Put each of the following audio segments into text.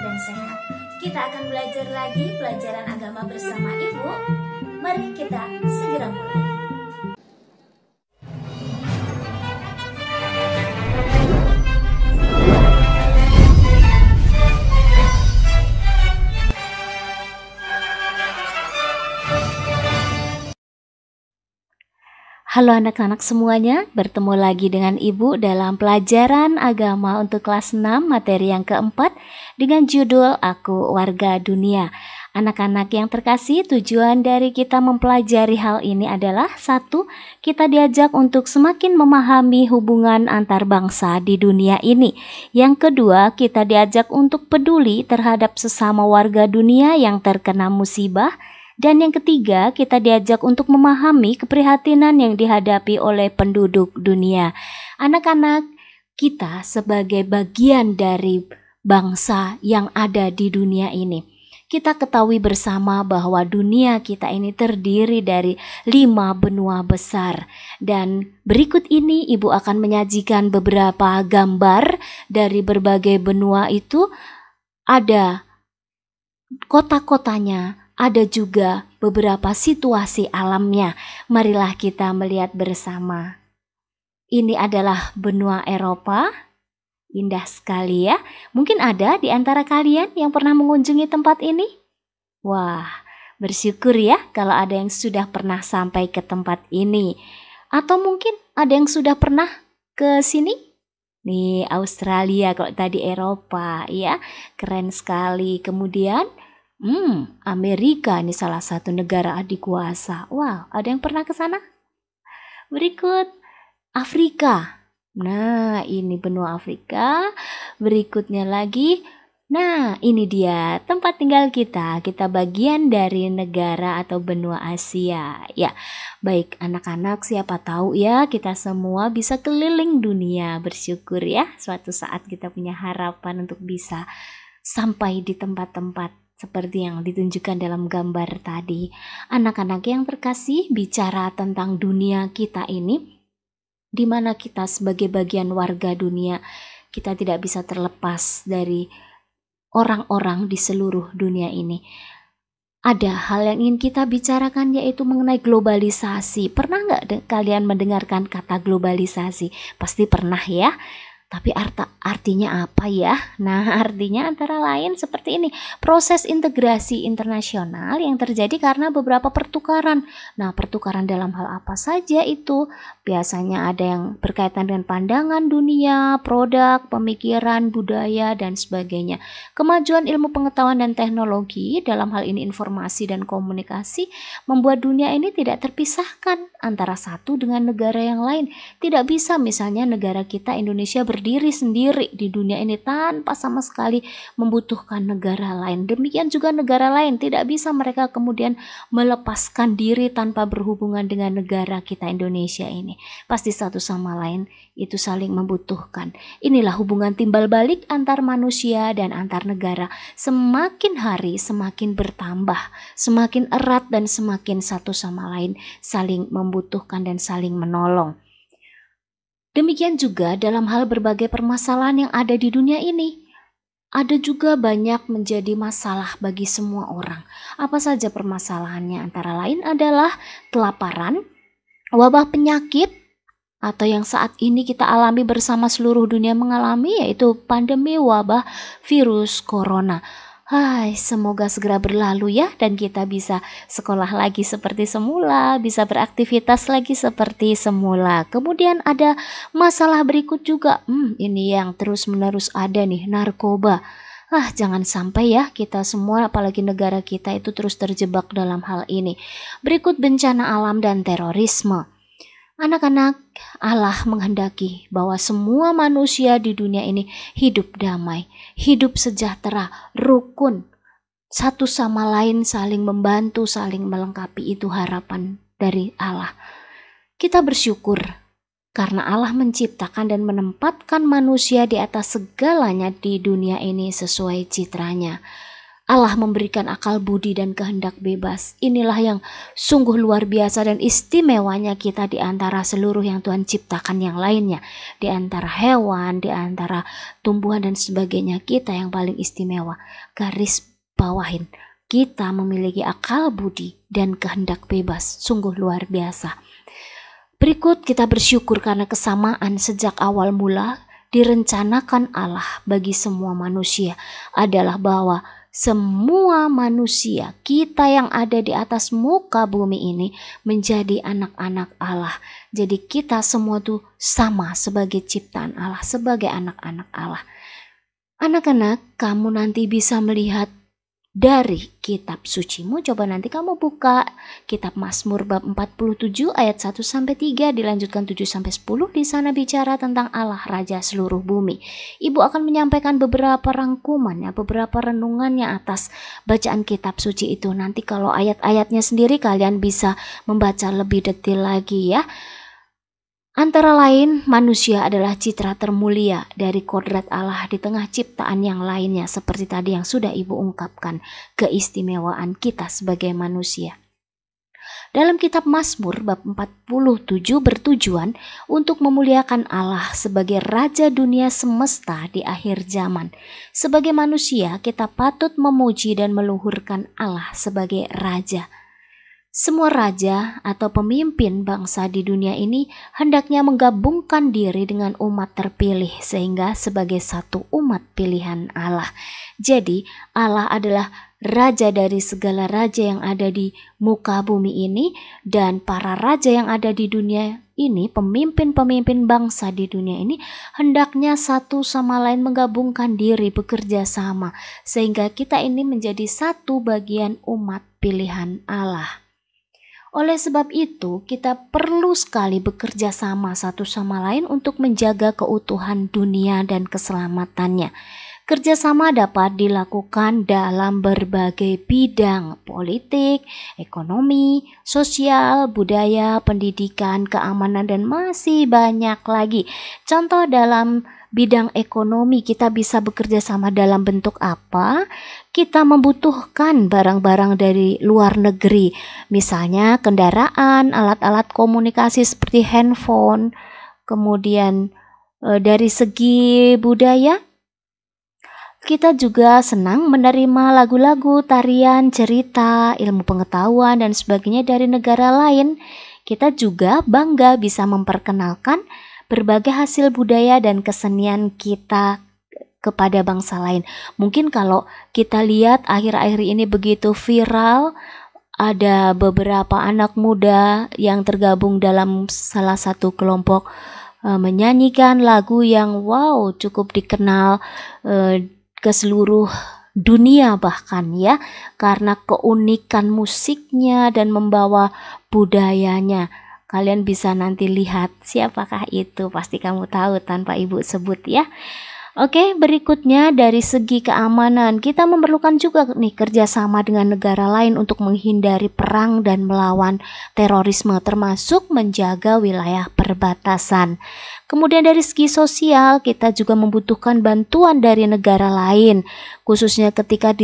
dan sehat. Kita akan belajar lagi pelajaran agama bersama Ibu. Mari kita segera mulai. Halo anak-anak semuanya, bertemu lagi dengan Ibu dalam pelajaran agama untuk kelas 6 materi yang keempat dengan judul Aku Warga Dunia. Anak-anak yang terkasih, tujuan dari kita mempelajari hal ini adalah 1. Kita diajak untuk semakin memahami hubungan antar bangsa di dunia ini. Yang kedua, kita diajak untuk peduli terhadap sesama warga dunia yang terkena musibah. Dan yang ketiga, kita diajak untuk memahami keprihatinan yang dihadapi oleh penduduk dunia. Anak-anak, kita sebagai bagian dari bangsa yang ada di dunia ini, kita ketahui bersama bahwa dunia kita ini terdiri dari 5 benua besar. Dan berikut ini Ibu akan menyajikan beberapa gambar dari berbagai benua itu. Ada kota-kotanya, ada juga beberapa situasi alamnya. Marilah kita melihat bersama. Ini adalah benua Eropa. Indah sekali ya. Mungkin ada di antara kalian yang pernah mengunjungi tempat ini? Wah, bersyukur ya kalau ada yang sudah pernah sampai ke tempat ini. Atau mungkin ada yang sudah pernah ke sini? Nih, Australia, kalau tadi Eropa ya. Keren sekali. Kemudian Amerika ini salah satu negara adikuasa. Wow, ada yang pernah ke sana? Berikut Afrika. Nah, ini benua Afrika. Berikutnya lagi. Nah, ini dia tempat tinggal kita. Kita bagian dari negara atau benua Asia. Ya, baik anak-anak, siapa tahu ya kita semua bisa keliling dunia. Bersyukur ya, suatu saat kita punya harapan untuk bisa sampai di tempat-tempat seperti yang ditunjukkan dalam gambar tadi. Anak-anak yang terkasih, bicara tentang dunia kita ini, di mana kita sebagai bagian warga dunia, kita tidak bisa terlepas dari orang-orang di seluruh dunia ini. Ada hal yang ingin kita bicarakan, yaitu mengenai globalisasi. Pernah nggak kalian mendengarkan kata globalisasi? Pasti pernah ya. Tapi artinya apa ya? Nah, artinya antara lain seperti ini. Proses integrasi internasional yang terjadi karena beberapa pertukaran. Nah, pertukaran dalam hal apa saja itu? Biasanya ada yang berkaitan dengan pandangan dunia, produk, pemikiran, budaya, dan sebagainya. Kemajuan ilmu pengetahuan dan teknologi, dalam hal ini informasi dan komunikasi, membuat dunia ini tidak terpisahkan antara satu dengan negara yang lain. Tidak bisa misalnya negara kita Indonesia berdiri sendiri di dunia ini tanpa sama sekali membutuhkan negara lain. Demikian juga negara lain tidak bisa mereka kemudian melepaskan diri tanpa berhubungan dengan negara kita Indonesia ini. Pasti satu sama lain itu saling membutuhkan. Inilah hubungan timbal balik antar manusia dan antar negara. Semakin hari semakin bertambah, semakin erat dan semakin satu sama lain saling membutuhkan dan saling menolong. Demikian juga dalam hal berbagai permasalahan yang ada di dunia ini. Ada juga banyak menjadi masalah bagi semua orang. Apa saja permasalahannya? Antara lain adalah kelaparan, wabah penyakit, atau yang saat ini kita alami bersama seluruh dunia mengalami, yaitu pandemi wabah virus corona. Hai, semoga segera berlalu ya, dan kita bisa sekolah lagi seperti semula, bisa beraktivitas lagi seperti semula. Kemudian ada masalah berikut juga, ini yang terus-menerus ada nih, narkoba. Jangan sampai ya kita semua, apalagi negara kita itu terus terjebak dalam hal ini. Berikut bencana alam dan terorisme. Anak-anak, Allah menghendaki bahwa semua manusia di dunia ini hidup damai, hidup sejahtera, rukun, satu sama lain saling membantu, saling melengkapi. Itu harapan dari Allah. Kita bersyukur karena Allah menciptakan dan menempatkan manusia di atas segalanya di dunia ini sesuai citranya. Allah memberikan akal budi dan kehendak bebas. Inilah yang sungguh luar biasa dan istimewanya kita di antara seluruh yang Tuhan ciptakan yang lainnya. Di antara hewan, di antara tumbuhan dan sebagainya, kita yang paling istimewa. Garis bawahin, kita memiliki akal budi dan kehendak bebas. Sungguh luar biasa. Berikut kita bersyukur karena kesamaan sejak awal mula direncanakan Allah bagi semua manusia adalah bahwa semua manusia kita yang ada di atas muka bumi ini menjadi anak-anak Allah. Jadi kita semua tuh sama sebagai ciptaan Allah, sebagai anak-anak Allah. Anak-anak, kamu nanti bisa melihat dari kitab sucimu. Coba nanti kamu buka kitab Mazmur bab 47 ayat 1 sampai 3 dilanjutkan 7 sampai 10. Di sana bicara tentang Allah Raja seluruh bumi. Ibu akan menyampaikan beberapa rangkumannya, beberapa renungannya atas bacaan kitab suci itu. Nanti kalau ayat-ayatnya sendiri kalian bisa membaca lebih detail lagi ya. Antara lain, manusia adalah citra termulia dari kodrat Allah di tengah ciptaan yang lainnya, seperti tadi yang sudah Ibu ungkapkan, keistimewaan kita sebagai manusia. Dalam kitab Mazmur bab 47 bertujuan untuk memuliakan Allah sebagai Raja dunia semesta di akhir zaman. Sebagai manusia, kita patut memuji dan meluhurkan Allah sebagai Raja. Semua raja atau pemimpin bangsa di dunia ini hendaknya menggabungkan diri dengan umat terpilih sehingga sebagai satu umat pilihan Allah. Jadi Allah adalah raja dari segala raja yang ada di muka bumi ini, dan para raja yang ada di dunia ini, pemimpin-pemimpin bangsa di dunia ini hendaknya satu sama lain menggabungkan diri, bekerja sama sehingga kita ini menjadi satu bagian umat pilihan Allah. Oleh sebab itu, kita perlu sekali bekerja sama satu sama lain untuk menjaga keutuhan dunia dan keselamatannya. Kerjasama dapat dilakukan dalam berbagai bidang: politik, ekonomi, sosial, budaya, pendidikan, keamanan, dan masih banyak lagi. Contoh dalam bidang ekonomi, kita bisa bekerja sama dalam bentuk apa? Kita membutuhkan barang-barang dari luar negeri, misalnya kendaraan, alat-alat komunikasi seperti handphone. Kemudian dari segi budaya, kita juga senang menerima lagu-lagu, tarian, cerita, ilmu pengetahuan, dan sebagainya dari negara lain. Kita juga bangga bisa memperkenalkan berbagai hasil budaya dan kesenian kita kepada bangsa lain. Mungkin kalau kita lihat akhir-akhir ini begitu viral, ada beberapa anak muda yang tergabung dalam salah satu kelompok menyanyikan lagu yang wow, cukup dikenal ke seluruh dunia bahkan ya, karena keunikan musiknya dan membawa budayanya. Kalian bisa nanti lihat siapakah itu, pasti kamu tahu tanpa Ibu sebut ya. Oke, berikutnya dari segi keamanan, kita memerlukan juga nih kerjasama dengan negara lain untuk menghindari perang dan melawan terorisme, termasuk menjaga wilayah perbatasan. Kemudian dari segi sosial, kita juga membutuhkan bantuan dari negara lain, khususnya ketika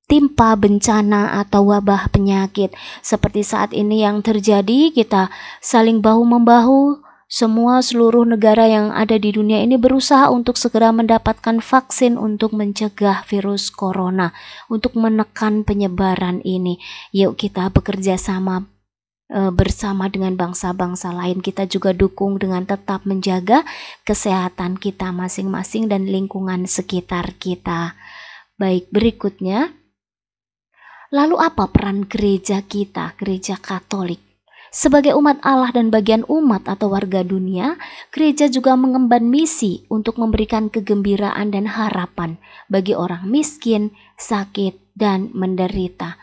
timpa bencana atau wabah penyakit. Seperti saat ini yang terjadi, kita saling bahu-membahu. Seluruh negara yang ada di dunia ini berusaha untuk segera mendapatkan vaksin untuk mencegah virus corona, untuk menekan penyebaran ini. Yuk kita bekerja sama bersama dengan bangsa-bangsa lain. Kita juga dukung dengan tetap menjaga kesehatan kita masing-masing dan lingkungan sekitar kita. Baik, berikutnya. Lalu apa peran gereja kita, gereja Katolik? Sebagai umat Allah dan bagian umat atau warga dunia, gereja juga mengemban misi untuk memberikan kegembiraan dan harapan bagi orang miskin, sakit, dan menderita.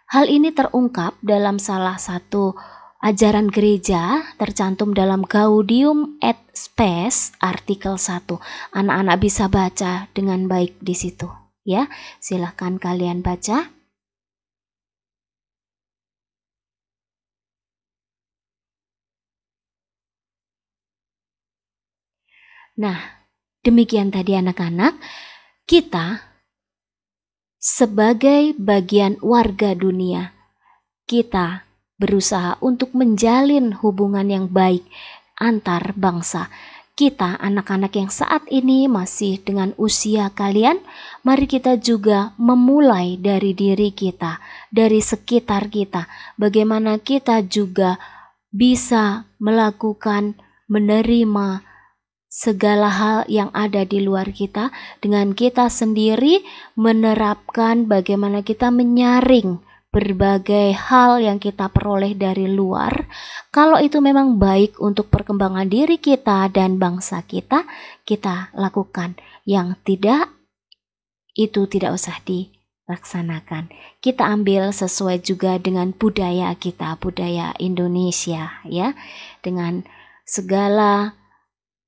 Hal ini terungkap dalam salah satu ajaran gereja tercantum dalam Gaudium et Spes artikel 1. Anak-anak bisa baca dengan baik di situ. Ya, silahkan kalian baca. Nah, demikian tadi anak-anak, kita sebagai bagian warga dunia, kita berusaha untuk menjalin hubungan yang baik antar bangsa. Kita anak-anak yang saat ini masih dengan usia kalian, mari kita juga memulai dari diri kita, dari sekitar kita. Bagaimana kita juga bisa melakukan, menerima segala hal yang ada di luar kita, dengan kita sendiri menerapkan bagaimana kita menyaring berbagai hal yang kita peroleh dari luar. Kalau itu memang baik untuk perkembangan diri kita dan bangsa kita, kita lakukan. Yang tidak, itu tidak usah dilaksanakan. Kita ambil sesuai juga dengan budaya kita, budaya Indonesia ya, dengan segala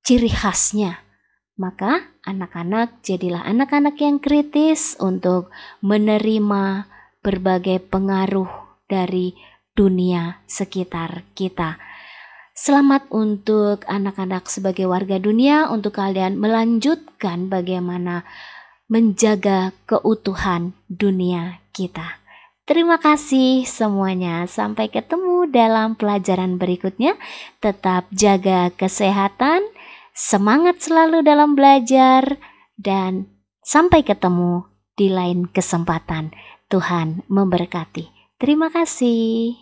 ciri khasnya. Maka anak-anak jadilah anak-anak yang kritis untuk menerima berbagai pengaruh dari dunia sekitar kita. Selamat untuk anak-anak sebagai warga dunia, untuk kalian melanjutkan bagaimana menjaga keutuhan dunia kita. Terima kasih semuanya. Sampai ketemu dalam pelajaran berikutnya. Tetap jaga kesehatan, semangat selalu dalam belajar, dan sampai ketemu di lain kesempatan. Tuhan memberkati. Terima kasih.